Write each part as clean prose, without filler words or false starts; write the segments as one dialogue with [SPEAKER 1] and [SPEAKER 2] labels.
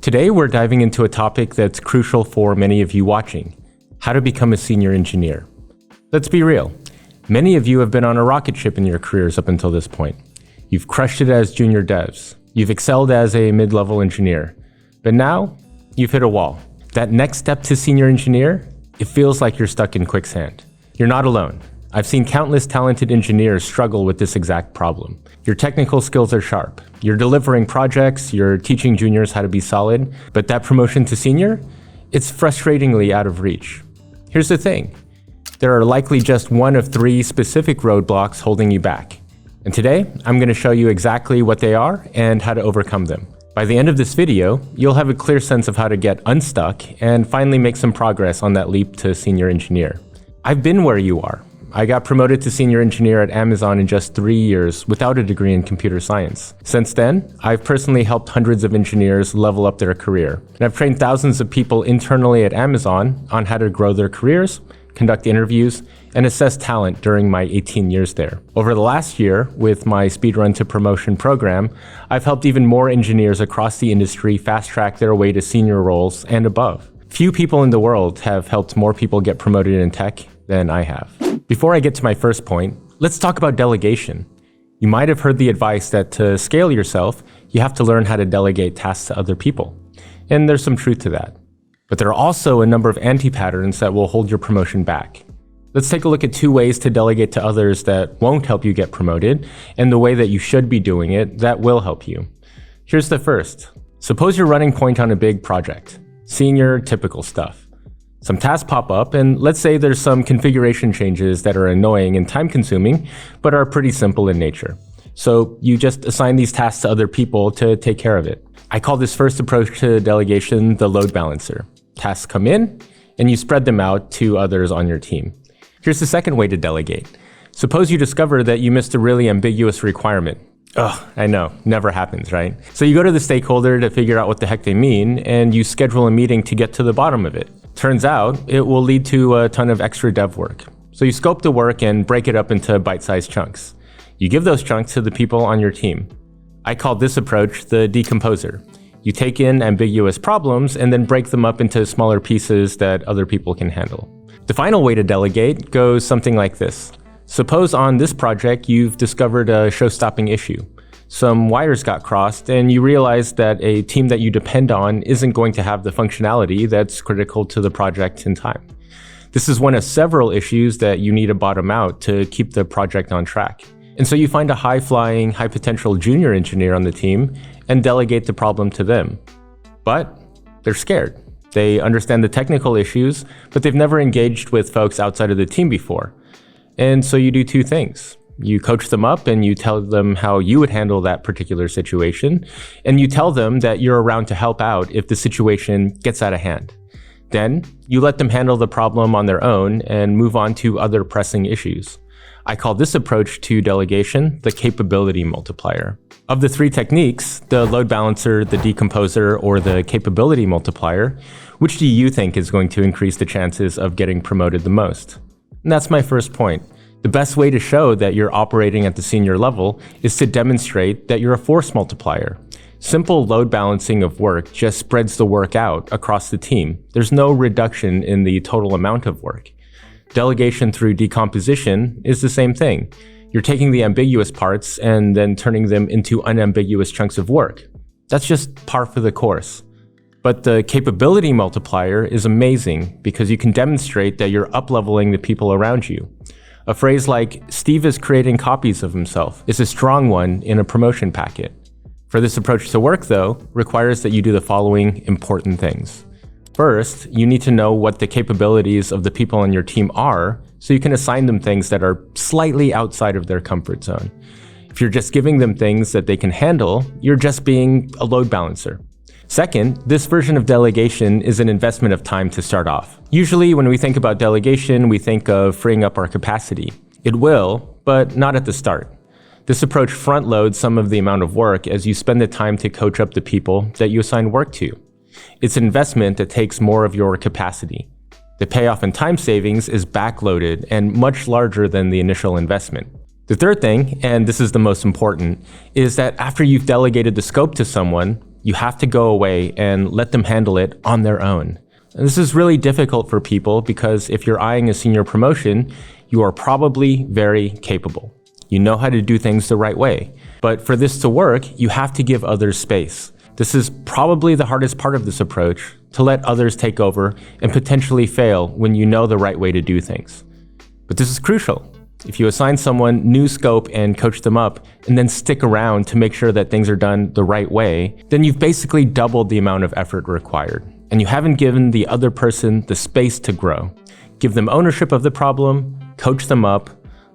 [SPEAKER 1] Today, we're diving into a topic that's crucial for many of you watching: how to become a senior engineer. Let's be real. Many of you have been on a rocket ship in your careers up until this point. You've crushed it as junior devs. You've excelled as a mid-level engineer. But now, you've hit a wall. That next step to senior engineer, it feels like you're stuck in quicksand. You're not alone. I've seen countless talented engineers struggle with this exact problem. Your technical skills are sharp. You're delivering projects, you're teaching juniors how to be solid, but that promotion to senior, it's frustratingly out of reach. Here's the thing. There are likely just one of three specific roadblocks holding you back. And today, I'm going to show you exactly what they are and how to overcome them. By the end of this video, you'll have a clear sense of how to get unstuck and finally make some progress on that leap to senior engineer. I've been where you are. I got promoted to senior engineer at Amazon in just 3 years without a degree in computer science. Since then, I've personally helped hundreds of engineers level up their career. And I've trained thousands of people internally at Amazon on how to grow their careers, conduct interviews, and assess talent during my 18 years there. Over the last year, with my Speedrun to Promotion program, I've helped even more engineers across the industry fast-track their way to senior roles and above. Few people in the world have helped more people get promoted in tech than I have. Before I get to my first point, let's talk about delegation. You might have heard the advice that to scale yourself, you have to learn how to delegate tasks to other people. And there's some truth to that. But there are also a number of anti-patterns that will hold your promotion back. Let's take a look at 2 ways to delegate to others that won't help you get promoted, and the way that you should be doing it that will help you. Here's the first. Suppose you're running point on a big project. Senior, typical stuff. Some tasks pop up, and let's say there's some configuration changes that are annoying and time-consuming, but are pretty simple in nature. So you just assign these tasks to other people to take care of it. I call this first approach to delegation the load balancer. Tasks come in, and you spread them out to others on your team. Here's the second way to delegate. Suppose you discover that you missed a really ambiguous requirement. Ugh, I know, never happens, right? So you go to the stakeholder to figure out what the heck they mean, and you schedule a meeting to get to the bottom of it. Turns out, it will lead to a ton of extra dev work. So you scope the work and break it up into bite-sized chunks. You give those chunks to the people on your team. I call this approach the decomposer. You take in ambiguous problems and then break them up into smaller pieces that other people can handle. The final way to delegate goes something like this. Suppose on this project you've discovered a show-stopping issue. Some wires got crossed and you realize that a team that you depend on isn't going to have the functionality that's critical to the project in time. This is one of several issues that you need to bottom out to keep the project on track. And so you find a high-flying, high-potential junior engineer on the team and delegate the problem to them. But they're scared. They understand the technical issues, but they've never engaged with folks outside of the team before. And so you do 2 things. You coach them up and you tell them how you would handle that particular situation, and you tell them that you're around to help out if the situation gets out of hand. Then you let them handle the problem on their own and move on to other pressing issues. I call this approach to delegation the capability multiplier. Of the 3 techniques, the load balancer, the decomposer, or the capability multiplier, which do you think is going to increase the chances of getting promoted the most? And that's my first point. The best way to show that you're operating at the senior level is to demonstrate that you're a force multiplier. Simple load balancing of work just spreads the work out across the team. There's no reduction in the total amount of work. Delegation through decomposition is the same thing. You're taking the ambiguous parts and then turning them into unambiguous chunks of work. That's just par for the course. But the capability multiplier is amazing because you can demonstrate that you're up-leveling the people around you. A phrase like, "Steve is creating copies of himself," is a strong one in a promotion packet. For this approach to work, though, requires that you do the following important things. First, you need to know what the capabilities of the people on your team are, so you can assign them things that are slightly outside of their comfort zone. If you're just giving them things that they can handle, you're just being a load balancer. Second, this version of delegation is an investment of time to start off. Usually when we think about delegation, we think of freeing up our capacity. It will, but not at the start. This approach front loads some of the amount of work as you spend the time to coach up the people that you assign work to. It's an investment that takes more of your capacity. The payoff in time savings is backloaded and much larger than the initial investment. The third thing, and this is the most important, is that after you've delegated the scope to someone, You have to go away and let them handle it on their own. And this is really difficult for people because if you're eyeing a senior promotion, you are probably very capable. You know how to do things the right way. But for this to work, you have to give others space. This is probably the hardest part of this approach, to let others take over and potentially fail when you know the right way to do things. But this is crucial. If you assign someone new scope and coach them up, and then stick around to make sure that things are done the right way, then you've basically doubled the amount of effort required. And you haven't given the other person the space to grow. Give them ownership of the problem, coach them up,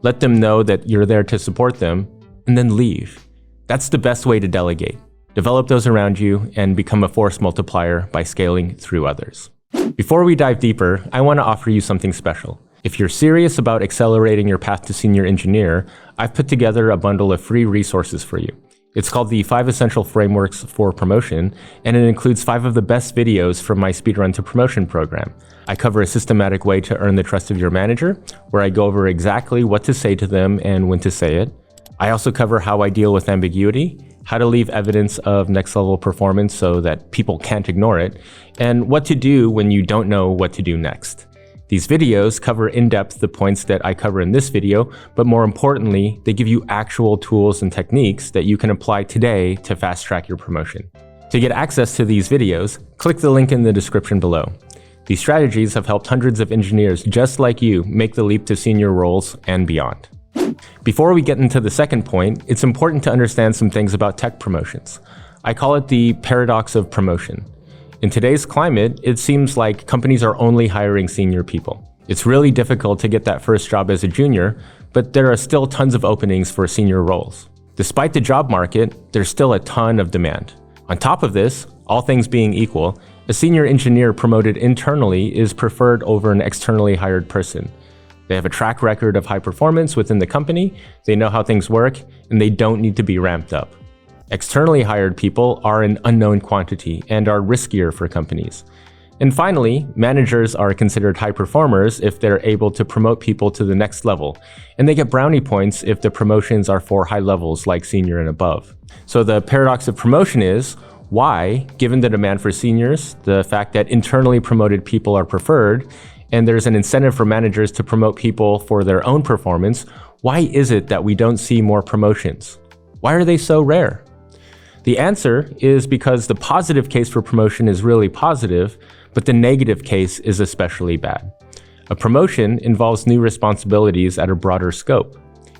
[SPEAKER 1] let them know that you're there to support them, and then leave. That's the best way to delegate. Develop those around you and become a force multiplier by scaling through others. Before we dive deeper, I want to offer you something special. If you're serious about accelerating your path to senior engineer, I've put together a bundle of free resources for you. It's called the 5 Essential Frameworks for Promotion, and it includes 5 of the best videos from my Speedrun to Promotion program. I cover a systematic way to earn the trust of your manager, where I go over exactly what to say to them and when to say it. I also cover how I deal with ambiguity, how to leave evidence of next level performance so that people can't ignore it, and what to do when you don't know what to do next. These videos cover in depth the points that I cover in this video, but more importantly, they give you actual tools and techniques that you can apply today to fast track your promotion. To get access to these videos, click the link in the description below. These strategies have helped hundreds of engineers just like you make the leap to senior roles and beyond. Before we get into the second point, it's important to understand some things about tech promotions. I call it the paradox of promotion. In today's climate, it seems like companies are only hiring senior people. It's really difficult to get that first job as a junior, but there are still tons of openings for senior roles. Despite the job market, there's still a ton of demand. On top of this, all things being equal, a senior engineer promoted internally is preferred over an externally hired person. They have a track record of high performance within the company, they know how things work, and they don't need to be ramped up. Externally hired people are an unknown quantity and are riskier for companies. And finally, managers are considered high performers if they're able to promote people to the next level, and they get brownie points if the promotions are for high levels like senior and above. So the paradox of promotion is, why, given the demand for seniors, the fact that internally promoted people are preferred, and there's an incentive for managers to promote people for their own performance, why is it that we don't see more promotions? Why are they so rare? The answer is because the positive case for promotion is really positive, but the negative case is especially bad. A promotion involves new responsibilities at a broader scope.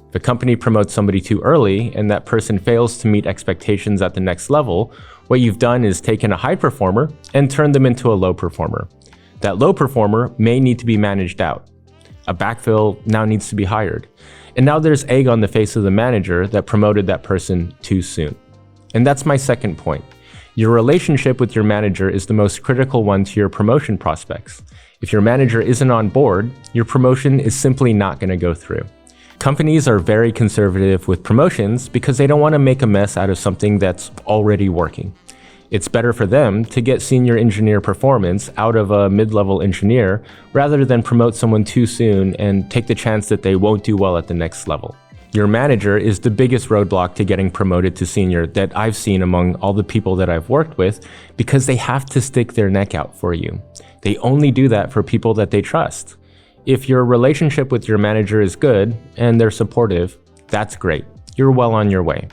[SPEAKER 1] If a company promotes somebody too early and that person fails to meet expectations at the next level, what you've done is taken a high performer and turned them into a low performer. That low performer may need to be managed out. A backfill now needs to be hired. And now there's egg on the face of the manager that promoted that person too soon. And that's my second point. Your relationship with your manager is the most critical one to your promotion prospects. If your manager isn't on board, your promotion is simply not going to go through. Companies are very conservative with promotions because they don't want to make a mess out of something that's already working. It's better for them to get senior engineer performance out of a mid-level engineer rather than promote someone too soon and take the chance that they won't do well at the next level. Your manager is the biggest roadblock to getting promoted to senior that I've seen among all the people that I've worked with because they have to stick their neck out for you. They only do that for people that they trust. If your relationship with your manager is good and they're supportive, that's great. You're well on your way.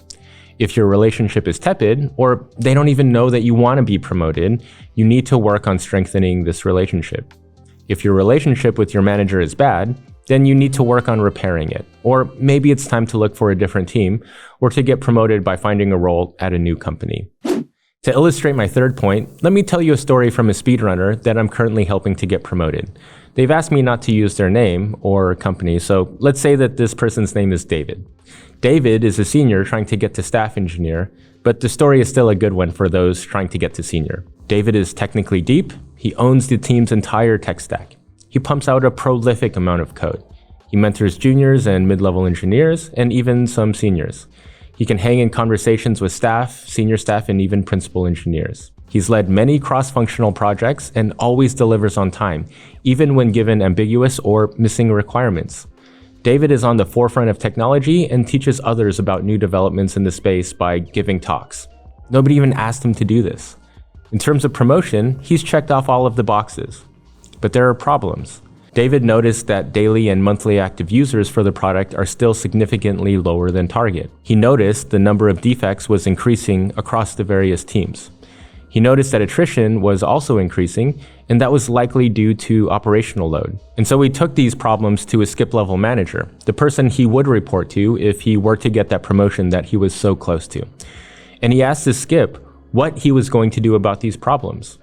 [SPEAKER 1] If your relationship is tepid, or they don't even know that you want to be promoted, you need to work on strengthening this relationship. If your relationship with your manager is bad, then you need to work on repairing it. Or maybe it's time to look for a different team, or to get promoted by finding a role at a new company. To illustrate my third point, let me tell you a story from a speedrunner that I'm currently helping to get promoted. They've asked me not to use their name or company, so let's say that this person's name is David. David is a senior trying to get to staff engineer, but the story is still a good one for those trying to get to senior. David is technically deep, he owns the team's entire tech stack. He pumps out a prolific amount of code. He mentors juniors and mid-level engineers, and even some seniors. He can hang in conversations with staff, senior staff, and even principal engineers. He's led many cross-functional projects and always delivers on time, even when given ambiguous or missing requirements. David is on the forefront of technology and teaches others about new developments in the space by giving talks. Nobody even asked him to do this. In terms of promotion, he's checked off all of the boxes. But there are problems. David noticed that daily and monthly active users for the product are still significantly lower than target. He noticed the number of defects was increasing across the various teams. He noticed that attrition was also increasing, and that was likely due to operational load. And so he took these problems to his skip level manager, the person he would report to if he were to get that promotion that he was so close to. And he asked his skip what he was going to do about these problems.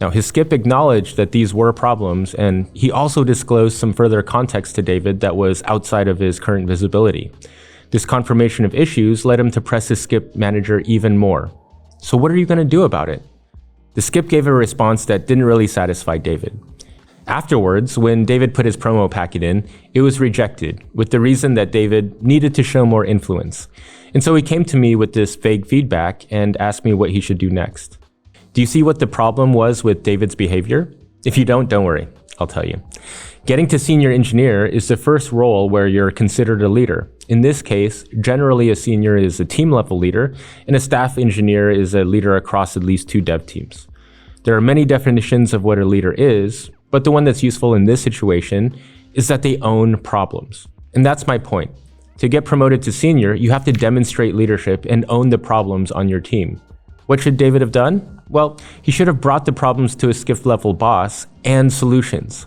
[SPEAKER 1] Now, his skip acknowledged that these were problems, and he also disclosed some further context to David that was outside of his current visibility. This confirmation of issues led him to press his skip manager even more. So what are you going to do about it? The skip gave a response that didn't really satisfy David. Afterwards, when David put his promo packet in, it was rejected with the reason that David needed to show more influence. And so he came to me with this vague feedback and asked me what he should do next. Do you see what the problem was with David's behavior? If you don't worry, I'll tell you. Getting to senior engineer is the first role where you're considered a leader. In this case, generally a senior is a team level leader, and a staff engineer is a leader across at least 2 dev teams. There are many definitions of what a leader is, but the one that's useful in this situation is that they own problems. And that's my point. To get promoted to senior, you have to demonstrate leadership and own the problems on your team. What should David have done? Well, he should have brought the problems to his skip level boss and solutions.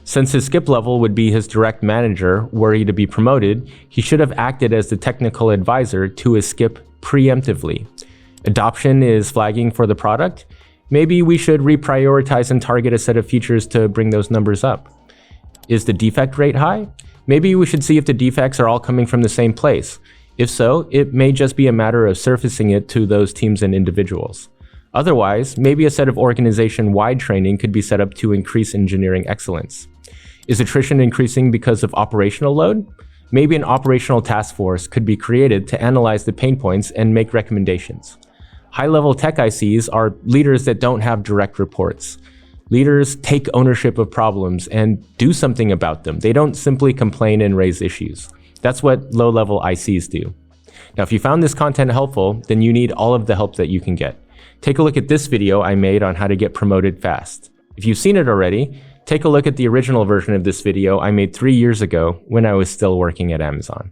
[SPEAKER 1] Since his skip level would be his direct manager were he to be promoted, he should have acted as the technical advisor to his skip preemptively. Adoption is flagging for the product. Maybe we should reprioritize and target a set of features to bring those numbers up. Is the defect rate high? Maybe we should see if the defects are all coming from the same place. If so, it may just be a matter of surfacing it to those teams and individuals. Otherwise, maybe a set of organization-wide training could be set up to increase engineering excellence. Is attrition increasing because of operational load? Maybe an operational task force could be created to analyze the pain points and make recommendations. High-level tech ICs are leaders that don't have direct reports. Leaders take ownership of problems and do something about them. They don't simply complain and raise issues. That's what low-level ICs do. Now, if you found this content helpful, then you need all of the help that you can get. Take a look at this video I made on how to get promoted fast. If you've seen it already, take a look at the original version of this video I made 3 years ago when I was still working at Amazon.